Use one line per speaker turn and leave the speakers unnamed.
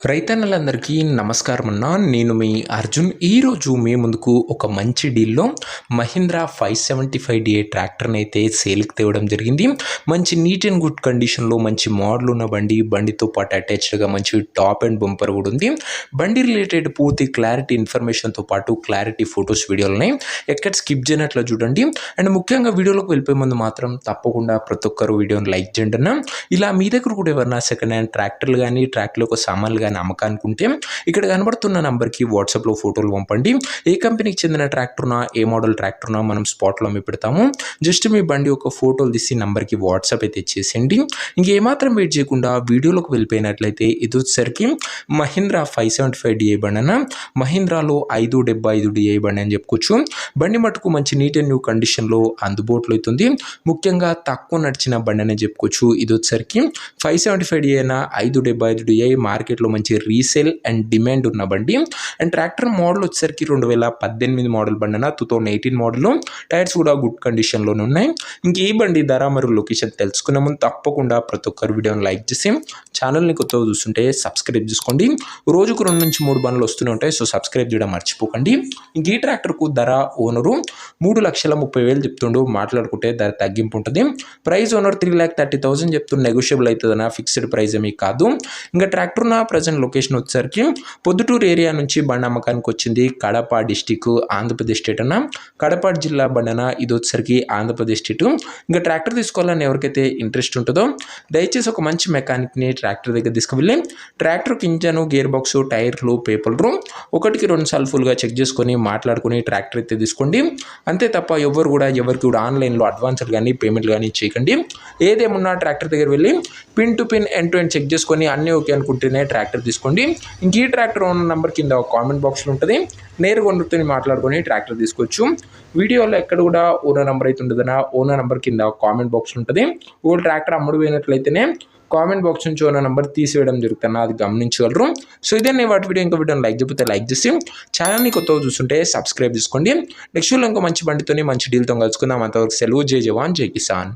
రైతన్నలందరికీ నమస్కారం అన్న. నేను మీ అర్జున్. ఈరోజు మీ ముందుకు ఒక మంచి డీల్లో మహీంద్రా 575DI ట్రాక్టర్ని అయితే సేల్కి తేవడం జరిగింది. మంచి నీట్ అండ్ గుడ్ కండిషన్లో మంచి మోడల్ ఉన్న బండితో పాటు అటాచ్డ్గా మంచి టాప్ అండ్ బంపర్ కూడా ఉంది. బండి రిలేటెడ్ పూర్తి క్లారిటీ ఇన్ఫర్మేషన్తో పాటు క్లారిటీ ఫొటోస్ వీడియోలని ఎక్కడ స్కిప్ చేయనట్లు చూడండి. అండ్ ముఖ్యంగా వీడియోలోకి వెళ్ళిపోయే ముందు మాత్రం తప్పకుండా ప్రతి ఒక్కరు వీడియోని లైక్ చేయండి అన్న. ఇలా మీ దగ్గర కూడా ఎవరైనా సెకండ్ హ్యాండ్ ట్రాక్టర్లు కానీ ట్రాక్టర్లో ఒక సామాన్లు అమ్మకానికి ఉంటే ఇక్కడ కనబడుతున్న నంబర్కి వాట్సాప్లో ఫోటోలు పంపండి. ఏ కంపెనీకి చెందిన ట్రాక్టర్నా, ఏ మోడల్ ట్రాక్టర్నా మనం స్పాట్లో అమ్మి పెడతాము. జస్ట్ మీ బండి ఒక ఫోటోలు తీసి నంబర్కి వాట్సాప్ అయితే ఇచ్చేసేయండి. ఇంకేమాత్రం వెయిట్ చేయకుండా వీడియోలోకి వెళ్ళిపోయినట్లయితే ఇది వచ్చేసరికి మహీంద్రా 575DI బండి అన్న. మహీంద్రాలో 575DI బండి అని చెప్పుకోవచ్చు. బండి మటుకు మంచి నీట్ అండ్ న్యూ కండిషన్లో అందుబాటులో అవుతుంది. ముఖ్యంగా తక్కువ నడిచిన బండి అని చెప్పుకోవచ్చు. ఇది వచ్చేసరికి 575DI అయినా 575DI మార్కెట్లో మంచి రీసేల్ అండ్ డిమాండ్ ఉన్న బండి. అండ్ ట్రాక్టర్ మోడల్ వచ్చేసరికి 2018 మోడల్ బండి అన్న. 2018 మోడల్. టైర్స్ కూడా గుడ్ కండిషన్లోనే ఉన్నాయి. ఇంక ఈ బండి ధర మరియు లొకేషన్ తెలుసుకునే ముందు తప్పకుండా ప్రతి ఒక్కరు వీడియోని లైక్ చేసి ఛానల్ని కొత్తగా చూస్తుంటే సబ్స్క్రైబ్ చేసుకోండి. రోజుకు 2 నుంచి 3 బండ్లు వస్తూనే ఉంటాయి. సో సబ్స్క్రైబ్ చేయడం మర్చిపోకండి. ఇంక ఈ ట్రాక్టర్కు ధర ఓనరు 3,30,000 చెప్తుండు. మాట్లాడుకుంటే ధర తగ్గింపు ఉంటుంది. ప్రైస్ ఓనర్ 3,30,000 చెప్తుండు. నెగోషియబుల్ అవుతుందన్న, ఫిక్స్డ్ ప్రైస్ ఏమీ కాదు. ఇంకా ట్రాక్టర్ ఉన్న ప్రజెంట్ లొకేషన్ వచ్చేసరికి పొద్దుటూరు ఏరియా నుంచి బండి అమ్మకానికి వచ్చింది. కడప డిస్టిక్, ఆంధ్రప్రదేశ్ స్టేట్ అన్న. కడప జిల్లా బండి అన్న. ఇది వచ్చేసరికి ఆంధ్రప్రదేశ్ స్టేట్. ఇంకా ట్రాక్టర్ తీసుకోవాలని ఎవరికైతే ఇంట్రెస్ట్ ఉంటుందో దయచేసి ఒక మంచి మెకానిక్ని ట్రాక్టర్ దగ్గర తీసుకువెళ్ళి ట్రాక్టర్కి ఇంజను, గేర్ బాక్స్, టైర్లు, పేపర్లు 1కి 2 సార్లు ఫుల్గా చెక్ చేసుకొని మాట్లాడుకుని ట్రాక్టర్ అయితే తీసుకోండి. అంతే తప్ప ఎవరికి కూడా ఆన్లైన్లో అడ్వాన్స్లు కానీ పేమెంట్లు కానీ చేయకండి. ఏదేమున్నా ట్రాక్టర్ దగ్గర వెళ్ళి pin to pin end to end check చేసుకొని అన్నీ ఓకే అనుకుంటేనే ట్రాక్టర్ తీసుకోండి. ఇంక ఈ ట్రాక్టర్ ఓనర్ నెంబర్ కింద ఒక కామెంట్ బాక్స్లో ఉంటుంది. నేరుగా ఓనర్తో మాట్లాడుకొని ట్రాక్టర్ తీసుకోవచ్చు. వీడియోలో ఎక్కడ కూడా ఓనర్ నెంబర్ అయితే ఉండదన్న. ఓనర్ నెంబర్ కింద కామెంట్ బాక్స్ ఉంటుంది. ఓ ట్రాక్టర్ అమ్ముడు పోయినట్లయితేనే కామెంట్ బాక్స్ నుంచి ఓనర్ నెంబర్ తీసివేయడం జరుగుతుంది. అది గమనించగలరు. సో ఇదే నేను వాటి వీడియో ఇంకో వీడియోని లైక్ చెప్తే లైక్ చేసి ఛానల్ని కొత్తగా చూస్తుంటే సబ్స్క్రైబ్ చేసుకోండి. నెక్స్ట్ వీడియో ఇంకో మంచి బండితోని మంచి డీల్తో కలుసుకుందాం. అంతవరకు సెలవు. జై జవాన్, జై కిసాన్.